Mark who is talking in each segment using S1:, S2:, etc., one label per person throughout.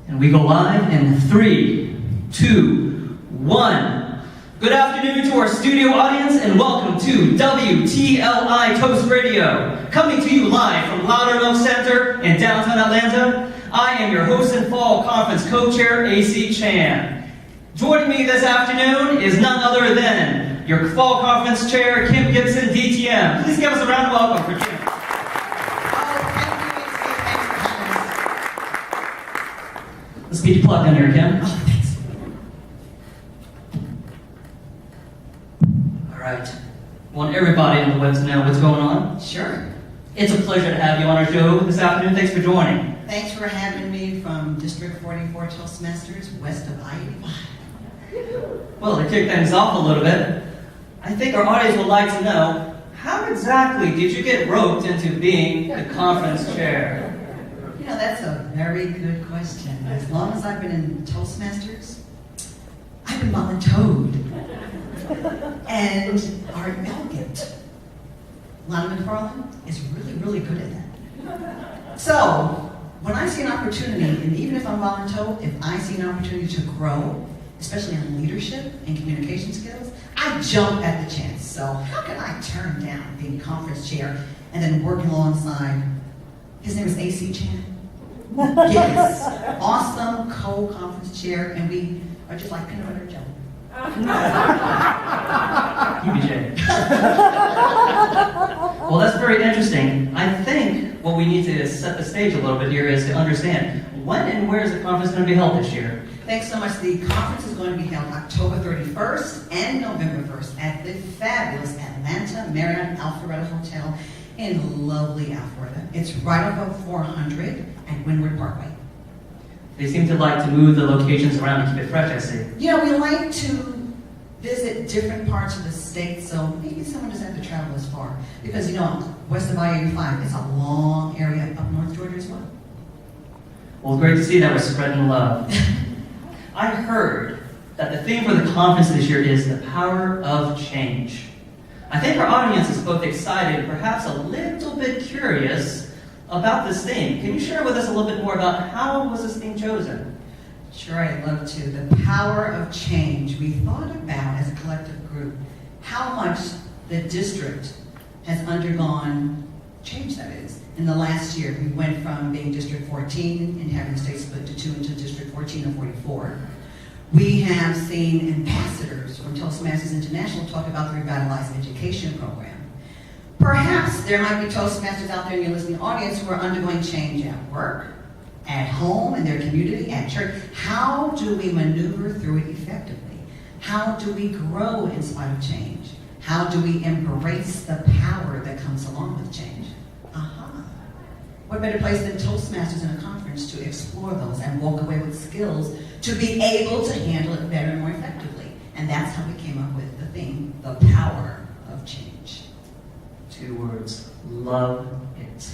S1: And we go live in 3, 2, 1. Good afternoon to our studio audience and welcome to WTLI Toast Radio. Coming to you live from Loudermilk Center in downtown Atlanta, I am your host and fall conference co-chair, A.C. Chan. Joining me this afternoon is none other than your fall conference chair, Kim Gibson, DTM. Please give us a round of welcome for Kim. Let's get you plugged in here, Kim.
S2: Oh, thanks.
S1: All right. Want everybody on the web to know what's going on?
S2: Sure.
S1: It's a pleasure to have you on our show this afternoon. Thanks for joining.
S2: Thanks for having me from District 44 Toastmasters, west of I-85.
S1: Well, to kick things off a little bit, I think our audience would like to know, how exactly did you get roped into being the conference chair?
S2: You know, that's a very good question. As long as I've been in Toastmasters, I've been voluntoed. And Art Elgin, Lana McFarlane, is really, really good at that. So, when I see an opportunity, and even if I'm voluntoed, if I see an opportunity to grow, especially in leadership and communication skills, I jump at the chance. So how can I turn down being conference chair and then working alongside, his name is A.C. Chan? Yes, awesome co-conference chair, and we are just like peanut butter and jelly.
S1: UBJ. Well, that's very interesting. I think what we need to set the stage a little bit here is to understand, when and where is the conference going to be held this year?
S2: Thanks so much. The conference is going to be held October 31st and November 1st at the fabulous Atlanta Marriott Alpharetta Hotel in lovely Alpharetta. It's right off of 400 at Windward Parkway.
S1: They seem to like to move the locations around to keep it fresh, I see.
S2: You know, we like to visit different parts of the state, so maybe someone doesn't have to travel as far. Because, you know, west of I-85, it's a long area up North Georgia as well.
S1: Well, great to see that we're spreading love. I heard that the theme for the conference this year is the power of change. I think our audience is both excited and perhaps a little bit curious about this theme. Can you share with us a little bit more about how was this theme chosen?
S2: Sure, I'd love to. The power of change. We thought about, as a collective group, how much the district has undergone change, that is. In the last year, we went from being District 14 and having the state split to 2 into District 14 and 44. We have seen ambassadors from Toastmasters International talk about the Revitalized Education Program. Perhaps there might be Toastmasters out there in your listening audience who are undergoing change at work, at home, in their community, at church. How do we maneuver through it effectively? How do we grow in spite of change? How do we embrace the power that comes along with change? What better place than Toastmasters in a conference to explore those and walk away with skills to be able to handle it better and more effectively? And that's how we came up with the theme, the power of change.
S1: 2 words, love it.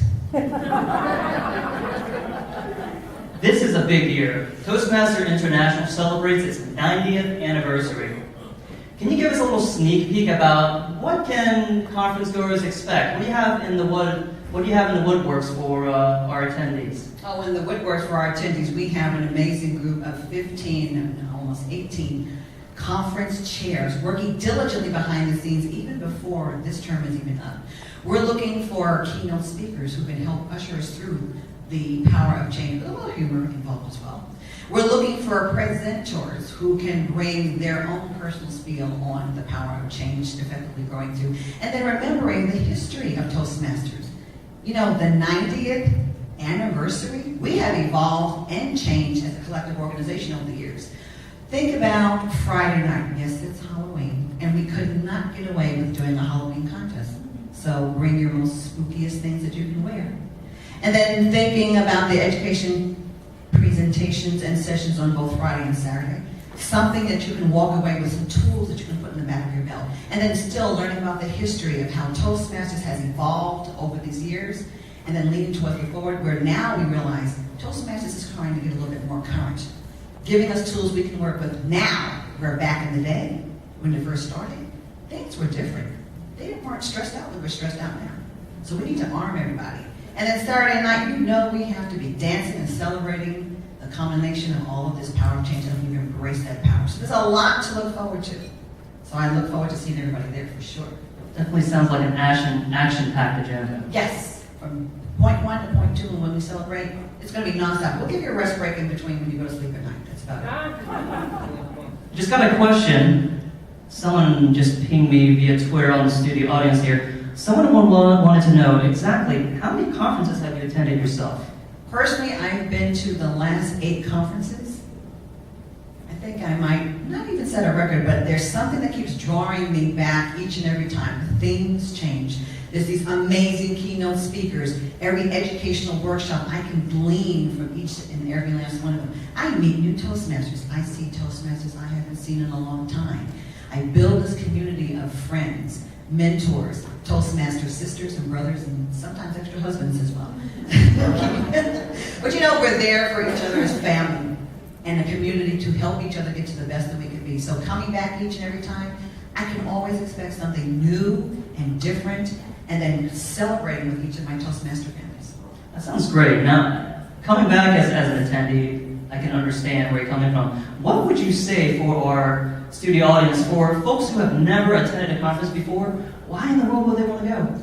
S1: This is a big year. Toastmasters International celebrates its 90th anniversary. Can you give us a little sneak peek about what can conference goers expect? What do you have in the woodworks for our attendees?
S2: Oh, in the woodworks for our attendees, we have an amazing group of 15, almost 18 conference chairs working diligently behind the scenes even before this term is even up. We're looking for keynote speakers who can help usher us through the power of change, with a little humor involved as well. We're looking for presenters who can bring their own personal spiel on the power of change effectively growing through, and then remembering the history of Toastmasters. You know, the 90th anniversary, we have evolved and changed as a collective organization over the years. Think about Friday night. Yes, it's Halloween, and we could not get away with doing a Halloween contest. So bring your most spookiest things that you can wear. And then thinking about the education presentations and sessions on both Friday and Saturday. Something that you can walk away with, some tools that you can put in the back of your belt. And then still learning about the history of how Toastmasters has evolved over these years, and then leading to us forward, where now we realize Toastmasters is trying to get a little bit more current, giving us tools we can work with now, where back in the day, when it first started, things were different. They weren't stressed out, we were stressed out now. So we need to arm everybody. And then Saturday night, you know we have to be dancing and celebrating the the combination of all of this power of change, and we've embraced that power. So there's a lot to look forward to. So I look forward to seeing everybody there for sure.
S1: Definitely sounds like an action-packed agenda.
S2: Yes, from point 1 to point 2, and when we celebrate, it's going to be nonstop. We'll give you a rest break in between when you go to sleep at night. That's about it.
S1: Just got a question. Someone just pinged me via Twitter on the studio audience here. Someone wanted to know exactly how many conferences have you attended yourself?
S2: Personally, I've been to the last 8 conferences. I think I might not even set a record, but there's something that keeps drawing me back each and every time. Things change. There's these amazing keynote speakers. Every educational workshop, I can glean from each and every last one of them. I meet new Toastmasters. I see Toastmasters I haven't seen in a long time. I build this community of friends, mentors, Toastmaster sisters and brothers, and sometimes extra husbands as well. But you know, we're there for each other as family and a community to help each other get to the best that we can be. So coming back each and every time, I can always expect something new and different, and then celebrating with each of my Toastmaster families.
S1: That sounds great. Now, coming back as an attendee, I can understand where you're coming from. What would you say for our studio audience, for folks who have never attended a conference before? Why in the world would they want to go?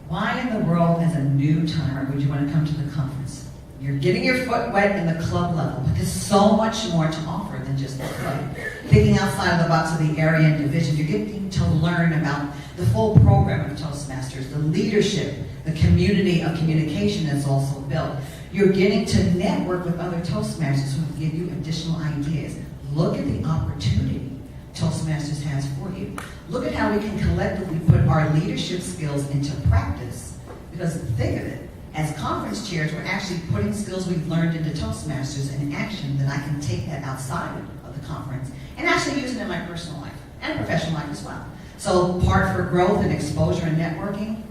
S2: Why in the world, as a new timer, would you want to come to the conference? You're getting your foot wet in the club level, but there's so much more to offer than just the club. Thinking outside of the box of the area and division, you're getting to learn about the full program of Toastmasters, the leadership, the community of communication that's also built. You're getting to network with other Toastmasters who will give you additional ideas. Look at the opportunity Toastmasters has for you. Look at how we can collectively put our leadership skills into practice. Because think of it, as conference chairs, we're actually putting skills we've learned into Toastmasters in action, that I can take that outside of the conference and actually use it in my personal life and professional life as well. So part for growth and exposure and networking,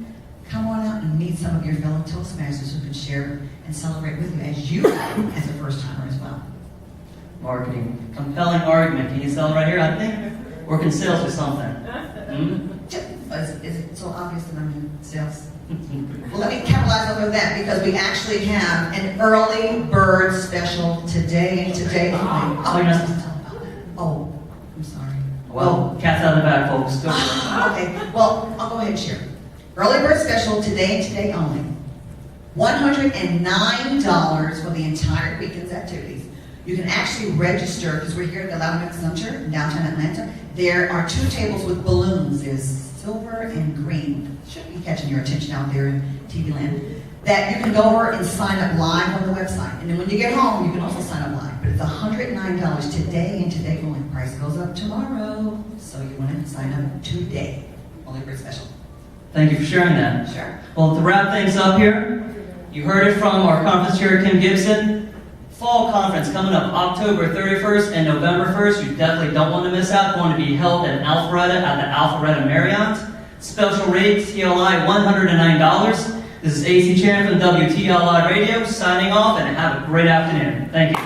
S2: come on out and meet some of your fellow Toastmasters who can share and celebrate with you as you are as a first timer as well.
S1: Marketing. Compelling argument. Can you sell it right here? I think working sales or something.
S2: Is it so obvious that I'm in sales? Well, let me capitalize over that, because we actually have an early bird special today and today only. Oh, I'm sorry.
S1: Well, cat's out of the bag, folks. Go for it.
S2: Okay, well, I'll go ahead and share. Early bird special today and today only. $109 for the entire weekend's activities. You can actually register, because we're here at the Loudon Center in downtown Atlanta. There are 2 tables with balloons. There's silver and green. Should be catching your attention out there in TV land. That you can go over and sign up live on the website. And then when you get home, you can also sign up live. But it's $109 today and today only. Price goes up tomorrow. So you want to sign up today. Only for a special.
S1: Thank you for sharing that.
S2: Sure.
S1: Well, to wrap things up here, you heard it from our conference chair, Kim Gibson. Fall conference coming up October 31st and November 1st. You definitely don't want to miss out. Going to be held in Alpharetta at the Alpharetta Marriott. Special rate, TLI, $109. This is AC Chan from WTLI Radio, signing off, and have a great afternoon. Thank you.